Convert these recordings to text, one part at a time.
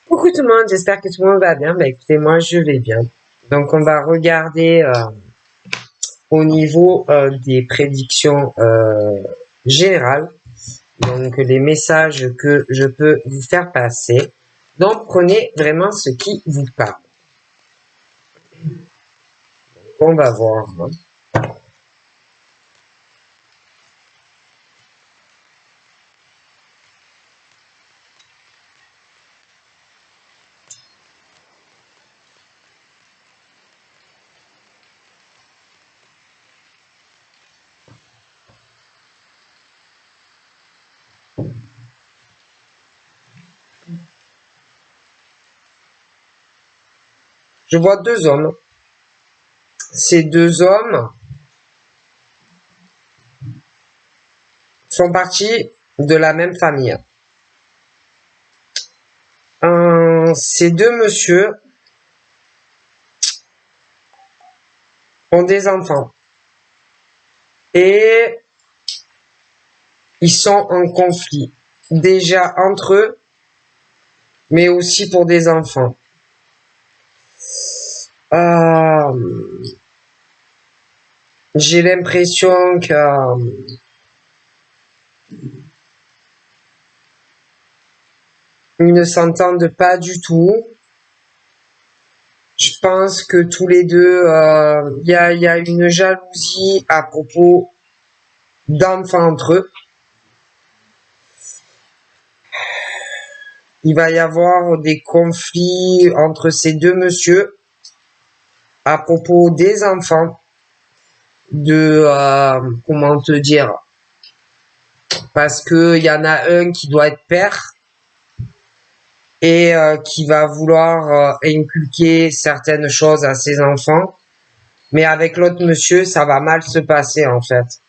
Coucou tout le monde, j'espère que tout le monde va bien. Bah écoutez, moi je vais bien. Donc on va regarder au niveau des prédictions générales, donc les messages que je peux vous faire passer. Donc prenez vraiment ce qui vous parle. On va voir. Je vois deux hommes. Ces deux hommes font partie de la même famille. Ces deux messieurs ont des enfants. Et ils sont en conflit. Déjà entre eux, mais aussi pour des enfants. J'ai l'impression que ils ne s'entendent pas du tout. Je pense que tous les deux, il y a une jalousie à propos d'enfants entre eux. Il va y avoir des conflits entre ces deux messieurs à propos des enfants, de comment te dire, parce que il y en a un qui doit être père et qui va vouloir inculquer certaines choses à ses enfants, mais avec l'autre monsieur, ça va mal se passer en fait.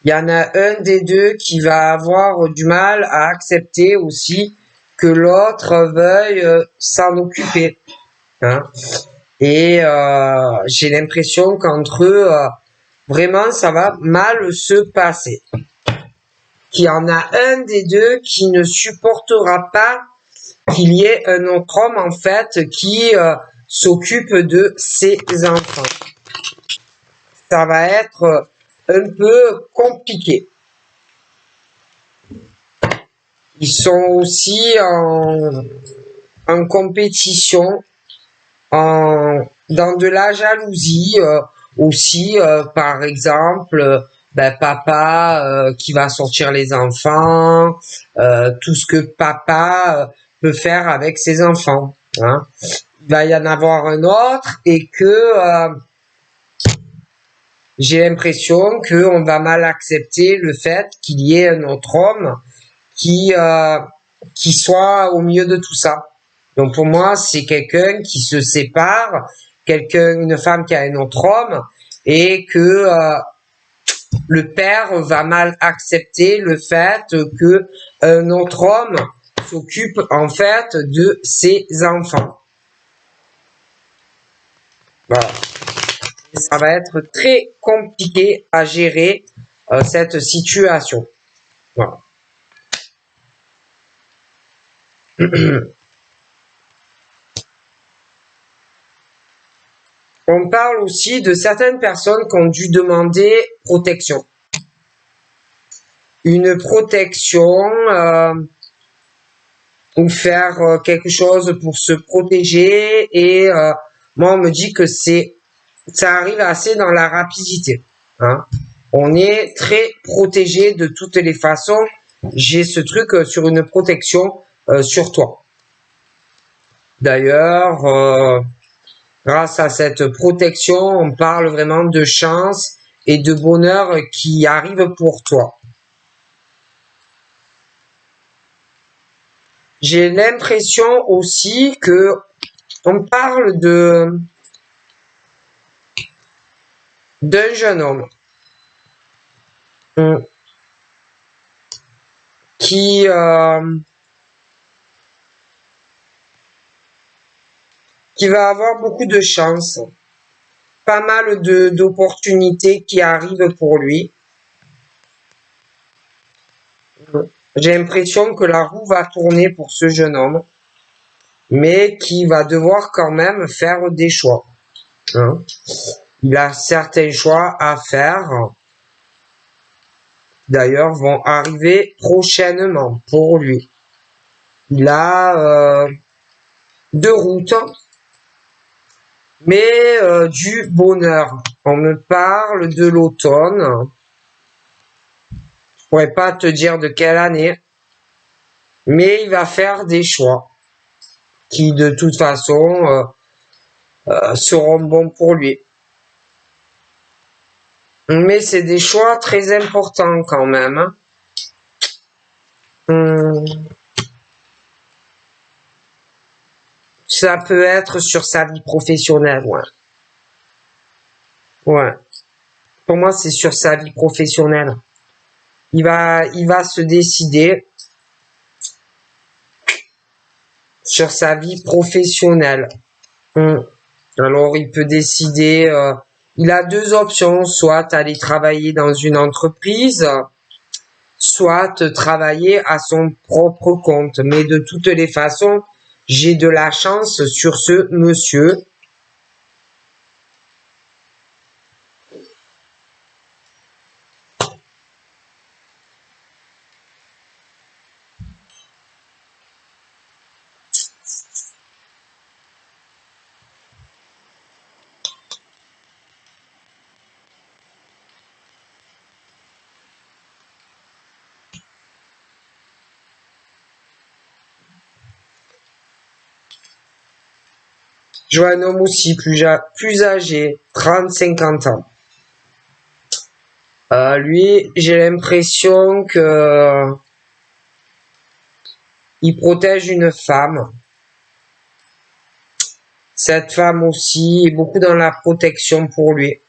Il y en a un des deux qui va avoir du mal à accepter aussi que l'autre veuille s'en occuper. Hein. Et j'ai l'impression qu'entre eux, vraiment, ça va mal se passer. Qu'il y en a un des deux qui ne supportera pas qu'il y ait un autre homme, en fait, qui s'occupe de ses enfants. Ça va être un peu compliqué. Ils sont aussi en compétition, dans de la jalousie aussi, par exemple, papa qui va sortir les enfants, tout ce que papa peut faire avec ses enfants. Hein. Il va y en avoir un autre et que j'ai l'impression qu'on va mal accepter le fait qu'il y ait un autre homme qui soit au milieu de tout ça. Donc pour moi, c'est quelqu'un qui se sépare, une femme qui a un autre homme, et que le père va mal accepter le fait que un autre homme s'occupe en fait de ses enfants. Voilà. Ça va être très compliqué à gérer cette situation. Voilà. On parle aussi de certaines personnes qui ont dû demander protection. Une protection ou faire quelque chose pour se protéger et moi on me dit que ça arrive assez dans la rapidité. Hein. On est très protégé de toutes les façons. J'ai ce truc sur une protection sur toi. D'ailleurs, grâce à cette protection, on parle vraiment de chance et de bonheur qui arrive pour toi. J'ai l'impression aussi que on parle d'un jeune homme qui va avoir beaucoup de chance, pas mal d'opportunités qui arrivent pour lui. J'ai l'impression que la roue va tourner pour ce jeune homme, mais qui va devoir quand même faire des choix. Hein. Il a certains choix à faire, d'ailleurs, vont arriver prochainement pour lui. Il a 2 routes, mais du bonheur. On me parle de l'automne. Je pourrais pas te dire de quelle année, mais il va faire des choix qui, de toute façon, seront bons pour lui. Mais c'est des choix très importants quand même. Hein. Ça peut être sur sa vie professionnelle, ouais. Ouais. Pour moi, c'est sur sa vie professionnelle. Il va se décider sur sa vie professionnelle. Alors, il peut décider, il a 2 options, soit aller travailler dans une entreprise, soit travailler à son propre compte. Mais de toutes les façons, j'ai de la chance sur ce monsieur. Je vois un homme aussi plus âgé, 30-50 ans. Lui, j'ai l'impression que il protège une femme. Cette femme aussi est beaucoup dans la protection pour lui.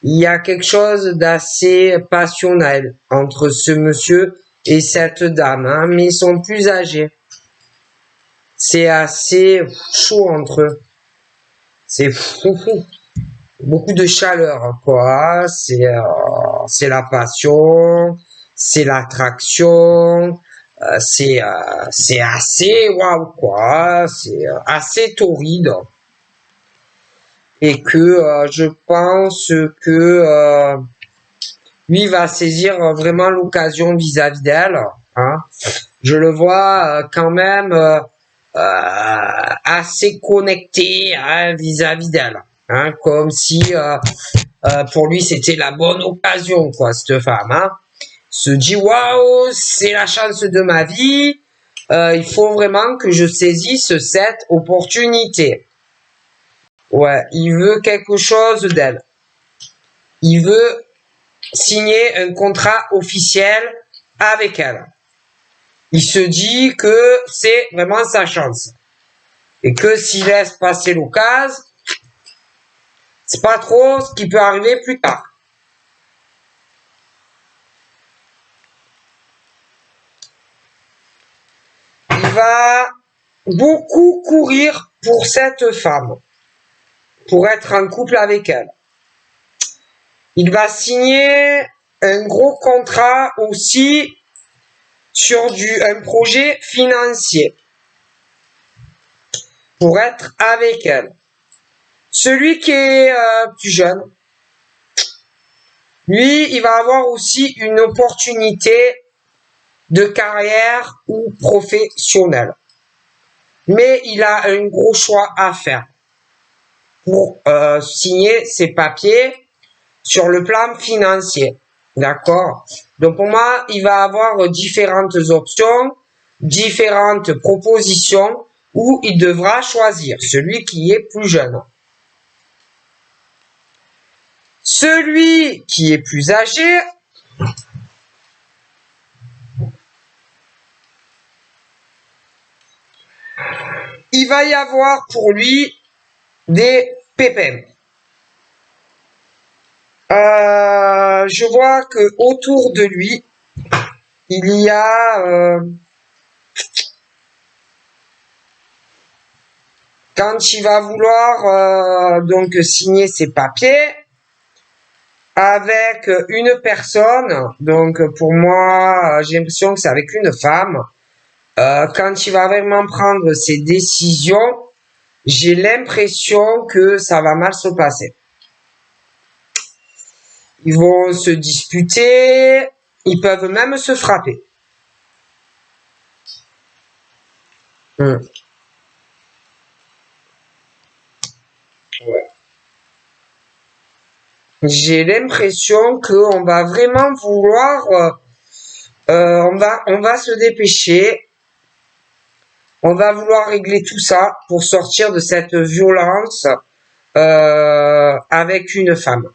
Il y a quelque chose d'assez passionnel entre ce monsieur et cette dame, hein, mais ils sont plus âgés. C'est assez chaud entre eux. C'est fou. Beaucoup de chaleur, quoi. C'est la passion, c'est l'attraction, c'est assez waouh, quoi. C'est assez torride. Et que je pense que lui va saisir vraiment l'occasion vis-à-vis d'elle. Hein. Je le vois quand même assez connecté hein, vis-à-vis d'elle. Hein, comme si pour lui c'était la bonne occasion, quoi, cette femme. Hein. Se dit waouh, c'est la chance de ma vie. Il faut vraiment que je saisisse cette opportunité. Ouais, il veut quelque chose d'elle. Il veut signer un contrat officiel avec elle. Il se dit que c'est vraiment sa chance. Et que s'il laisse passer l'occasion, c'est pas trop ce qui peut arriver plus tard. Il va beaucoup courir pour cette femme, pour être en couple avec elle. Il va signer un gros contrat aussi sur un projet financier pour être avec elle. Celui qui est plus jeune, lui, il va avoir aussi une opportunité de carrière ou professionnelle. Mais il a un gros choix à faire pour signer ses papiers sur le plan financier. D'accord? Donc pour moi, il va avoir différentes options, différentes propositions où il devra choisir celui qui est plus jeune. Celui qui est plus âgé, il va y avoir pour lui des pépins. Je vois que autour de lui, il y a quand il va vouloir donc signer ses papiers, avec une personne. Donc pour moi, j'ai l'impression que c'est avec une femme. Quand il va vraiment prendre ses décisions, j'ai l'impression que ça va mal se passer. Ils vont se disputer, ils peuvent même se frapper. Ouais. J'ai l'impression qu'on va vraiment vouloir, on va se dépêcher, on va vouloir régler tout ça pour sortir de cette violence avec une femme.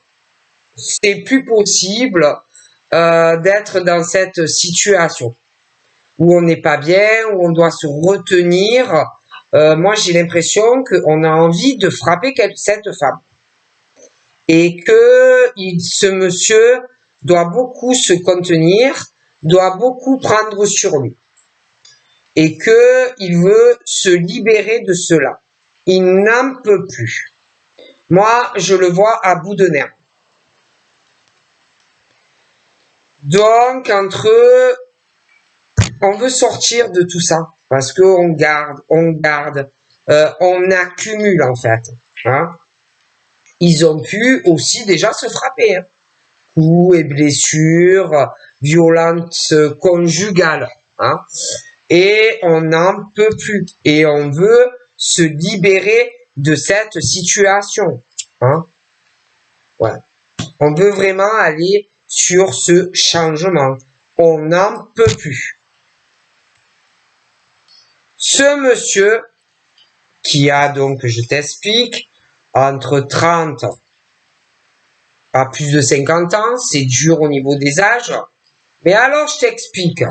C'est plus possible d'être dans cette situation où on n'est pas bien, où on doit se retenir. Moi, j'ai l'impression qu'on a envie de frapper cette femme et que ce monsieur doit beaucoup se contenir, doit beaucoup prendre sur lui et que il veut se libérer de cela. Il n'en peut plus. Moi, je le vois à bout de nerfs. Donc, entre eux, on veut sortir de tout ça parce qu'on garde, on accumule en fait. Hein. Ils ont pu aussi déjà se frapper. Hein. Coups et blessures, violences conjugales. Hein. Et on n'en peut plus. Et on veut se libérer de cette situation. Hein. Ouais. On veut vraiment aller sur ce changement. On n'en peut plus. Ce monsieur, qui a donc, je t'explique, entre 30 à plus de 50 ans, c'est dur au niveau des âges. Mais alors, je t'explique.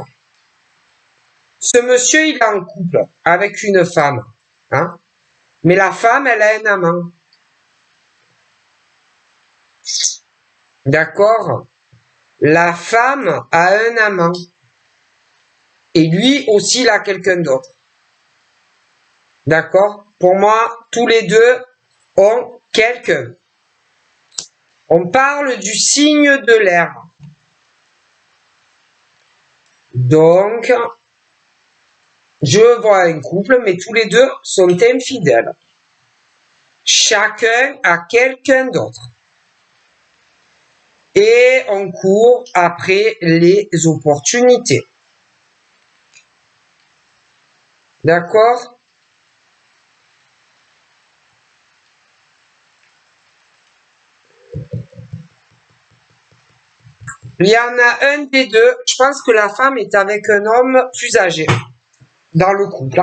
Ce monsieur, il est en couple avec une femme. Hein, mais la femme, elle a un amant. D'accord? La femme a un amant. Et lui aussi, il a quelqu'un d'autre. D'accord? Pour moi, tous les deux ont quelqu'un. On parle du signe de l'air. Donc, je vois un couple, mais tous les deux sont infidèles. Chacun a quelqu'un d'autre. Et on court après les opportunités. D'accord? Il y en a un des deux, je pense que la femme est avec un homme plus âgé dans le couple.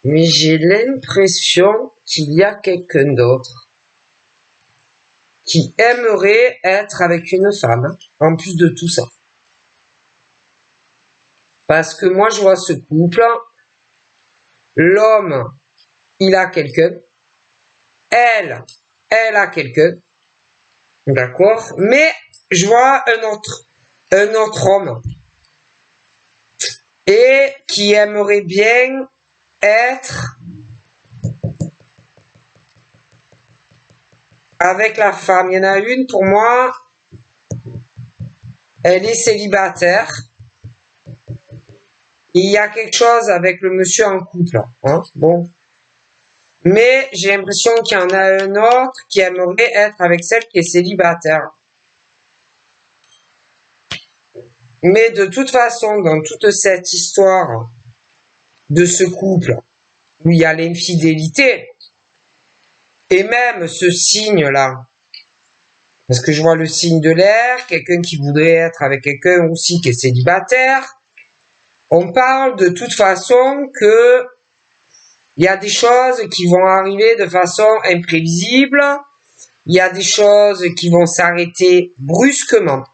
Mais j'ai l'impression qu'il y a quelqu'un d'autre qui aimerait être avec une femme, en plus de tout ça. Parce que moi, je vois ce couple, l'homme, il a quelqu'un, elle, elle a quelqu'un, d'accord? Mais je vois un autre homme, et qui aimerait bien être avec la femme. Il y en a une, pour moi, elle est célibataire. Il y a quelque chose avec le monsieur en couple. Hein, bon. Mais j'ai l'impression qu'il y en a un autre qui aimerait être avec celle qui est célibataire. Mais de toute façon, dans toute cette histoire de ce couple où il y a l'infidélité, et même ce signe-là, parce que je vois le signe de l'air, quelqu'un qui voudrait être avec quelqu'un aussi qui est célibataire, on parle de toute façon que il y a des choses qui vont arriver de façon imprévisible, il y a des choses qui vont s'arrêter brusquement.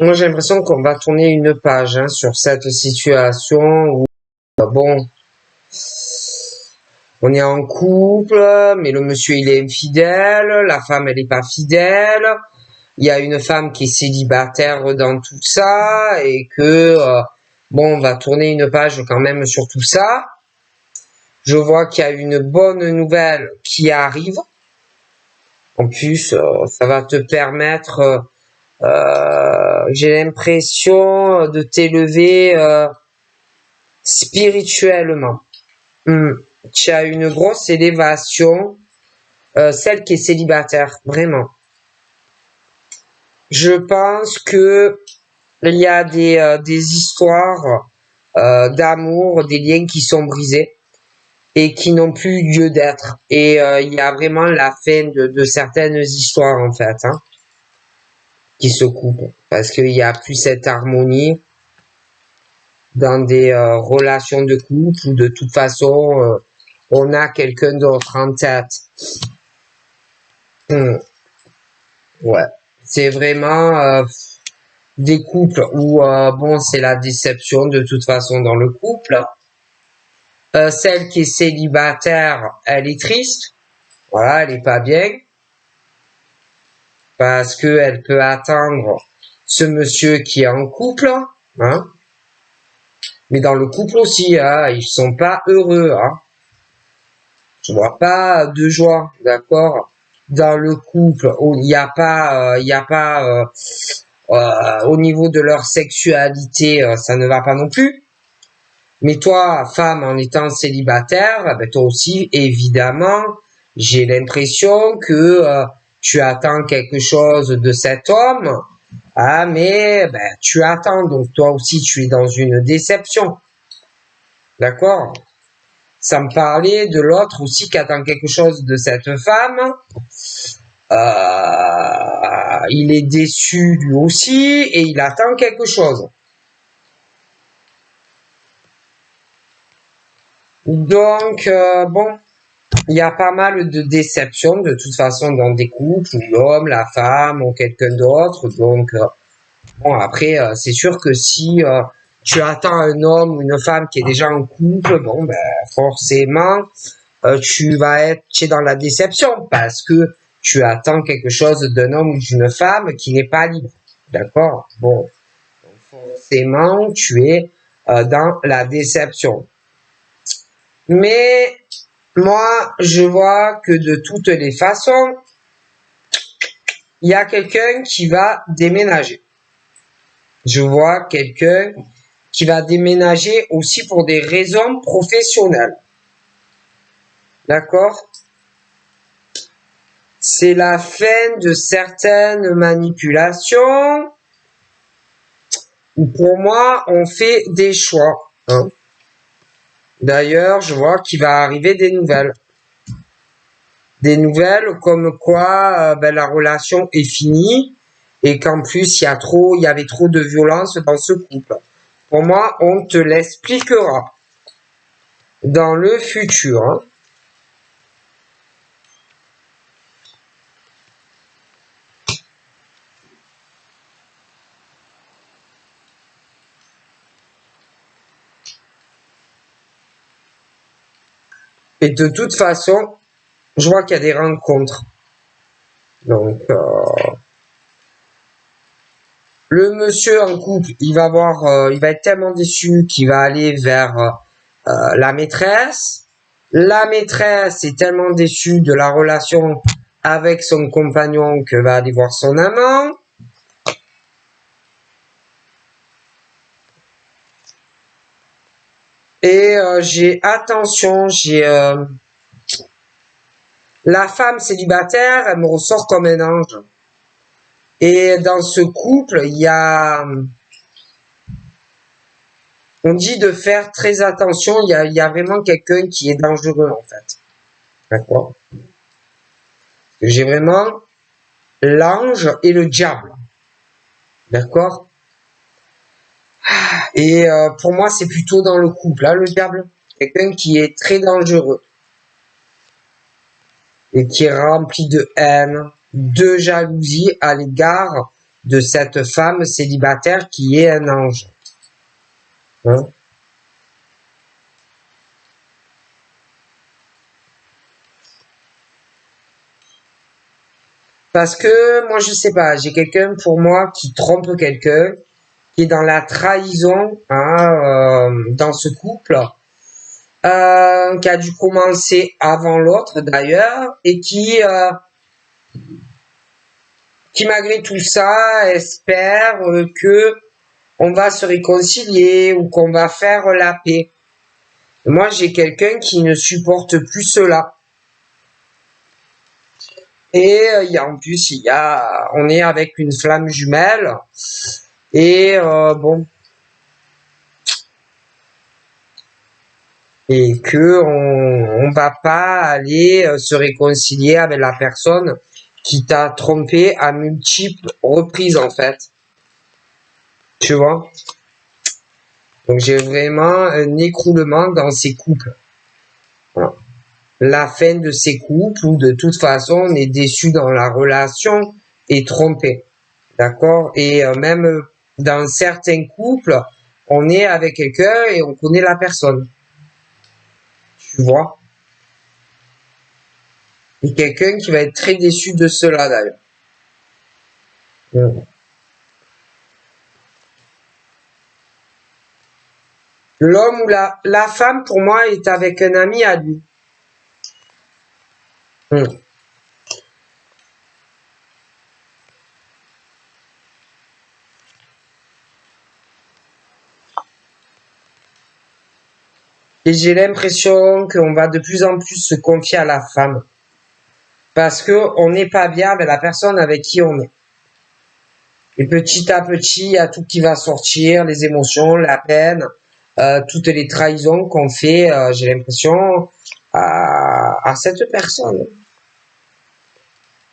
Moi, j'ai l'impression qu'on va tourner une page hein, sur cette situation où, bon, on est en couple, mais le monsieur, il est infidèle, la femme, elle est pas fidèle. Il y a une femme qui est célibataire dans tout ça et que, bon, on va tourner une page quand même sur tout ça. Je vois qu'il y a une bonne nouvelle qui arrive. En plus, ça va te permettre, j'ai l'impression, de t'élever spirituellement. Tu as une grosse élévation, celle qui est célibataire, vraiment. Je pense que il y a des histoires d'amour, des liens qui sont brisés et qui n'ont plus lieu d'être. Et il y a vraiment la fin de certaines histoires en fait, hein, qui se coupent parce qu'il n'y a plus cette harmonie dans des relations de couple où de toute façon on a quelqu'un d'autre en tête. Ouais, c'est vraiment des couples où bon c'est la déception de toute façon dans le couple. Celle qui est célibataire, elle est triste. Voilà, elle est pas bien parce que elle peut attendre ce monsieur qui est en couple, hein. Mais dans le couple aussi, hein, ils sont pas heureux, hein. Je vois pas de joie, d'accord. Dans le couple, il n'y a pas, au niveau de leur sexualité, ça ne va pas non plus. Mais toi, femme, en étant célibataire, ben toi aussi, évidemment, j'ai l'impression que tu attends quelque chose de cet homme, ah, mais ben, tu attends, donc toi aussi, tu es dans une déception. D'accord? Ça me parlait de l'autre aussi qui attend quelque chose de cette femme. Il est déçu lui aussi et il attend quelque chose. Donc, bon, il y a pas mal de déceptions de toute façon dans des couples où l'homme, la femme ou quelqu'un d'autre. Donc, bon, après, c'est sûr que si tu attends un homme ou une femme qui est déjà en couple, bon, ben, forcément, tu es dans la déception parce que tu attends quelque chose d'un homme ou d'une femme qui n'est pas libre. D'accord? Bon, donc forcément, tu es dans la déception. Mais moi, je vois que de toutes les façons, il y a quelqu'un qui va déménager. Je vois quelqu'un qui va déménager aussi pour des raisons professionnelles. D'accord? C'est la fin de certaines manipulations. Pour moi, on fait des choix. Hein. D'ailleurs, je vois qu'il va arriver des nouvelles. Des nouvelles comme quoi ben, la relation est finie et qu'en plus il y avait trop de violence dans ce couple. Pour moi, on te l'expliquera dans le futur. Hein. Et de toute façon, je vois qu'il y a des rencontres. Donc, le monsieur en couple, il va être tellement déçu qu'il va aller vers la maîtresse. La maîtresse est tellement déçue de la relation avec son compagnon que va aller voir son amant. Et la femme célibataire, elle me ressort comme un ange. Et dans ce couple, on dit de faire très attention, il y a vraiment quelqu'un qui est dangereux en fait. D'accord? J'ai vraiment l'ange et le diable. D'accord? Et pour moi, c'est plutôt dans le couple, hein, le diable. Quelqu'un qui est très dangereux. Et qui est rempli de haine, de jalousie à l'égard de cette femme célibataire qui est un ange. Hein? Parce que moi, je sais pas, j'ai quelqu'un pour moi qui trompe quelqu'un, qui est dans la trahison hein, dans ce couple, qui a dû commencer avant l'autre d'ailleurs, et qui malgré tout ça espère que on va se réconcilier ou qu'on va faire la paix. Moi, j'ai quelqu'un qui ne supporte plus cela. Et en plus, on est avec une flamme jumelle. Et bon. Et que on va pas aller se réconcilier avec la personne qui t'a trompé à multiples reprises, en fait. Tu vois? Donc, j'ai vraiment un écroulement dans ces couples. Voilà. La fin de ces couples où de toute façon on est déçu dans la relation et trompé. D'accord? Et même dans certains couples, on est avec quelqu'un et on connaît la personne. Tu vois? Et quelqu'un qui va être très déçu de cela d'ailleurs. L'homme ou la femme, pour moi, est avec un ami à lui. Et j'ai l'impression qu'on va de plus en plus se confier à la femme. Parce que on n'est pas bien avec la personne avec qui on est. Et petit à petit, il y a tout qui va sortir, les émotions, la peine, toutes les trahisons qu'on fait, j'ai l'impression, à cette personne.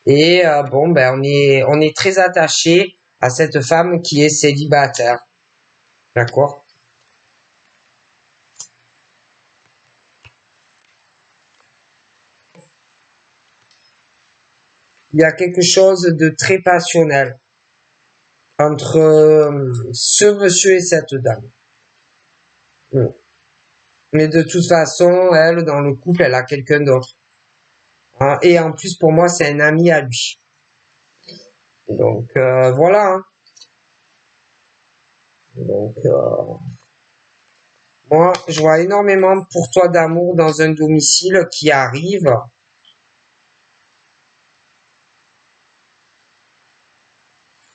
Et bon, ben on est très attaché à cette femme qui est célibataire. D'accord? Il y a quelque chose de très passionnel entre ce monsieur et cette dame. Mais de toute façon, elle, dans le couple, elle a quelqu'un d'autre. Hein, et en plus, pour moi, c'est un ami à lui. Donc, voilà. Hein. Donc, moi, je vois énormément pour toi d'amour dans un domicile qui arrive.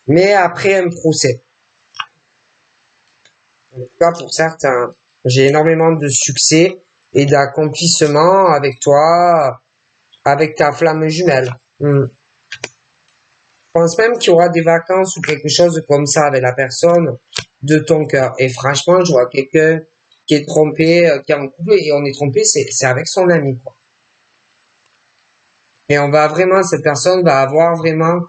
Mais après un procès. En tout cas, pour certains, j'ai énormément de succès et d'accomplissement avec toi, avec ta flamme jumelle. Je pense même qu'il y aura des vacances ou quelque chose comme ça avec la personne de ton cœur. Et franchement, je vois quelqu'un qui est trompé, qui est en couple et on est trompé, c'est avec son ami, quoi. Et on va vraiment, cette personne va avoir vraiment,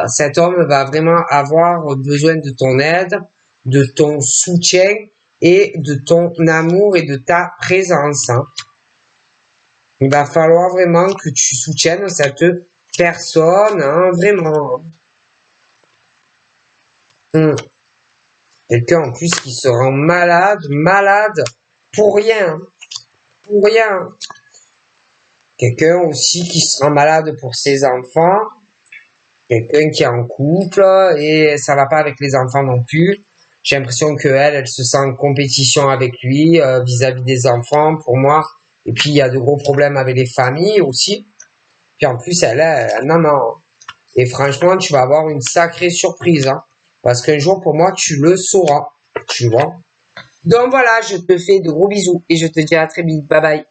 cet homme va vraiment avoir besoin de ton aide, de ton soutien et de ton amour et de ta présence. Hein. Il va falloir vraiment que tu soutiennes cette personne, hein, vraiment. Quelqu'un en plus qui se rend malade pour rien, pour rien. Quelqu'un aussi qui se rend malade pour ses enfants. Quelqu'un qui est en couple et ça va pas avec les enfants non plus. J'ai l'impression que elle se sent en compétition avec lui vis-à-vis des enfants pour moi. Et puis il y a de gros problèmes avec les familles aussi. Puis en plus elle est un maman. Et franchement tu vas avoir une sacrée surprise. Hein, parce qu'un jour pour moi tu le sauras. Tu vois. Donc voilà, je te fais de gros bisous et je te dis à très vite. Bye bye.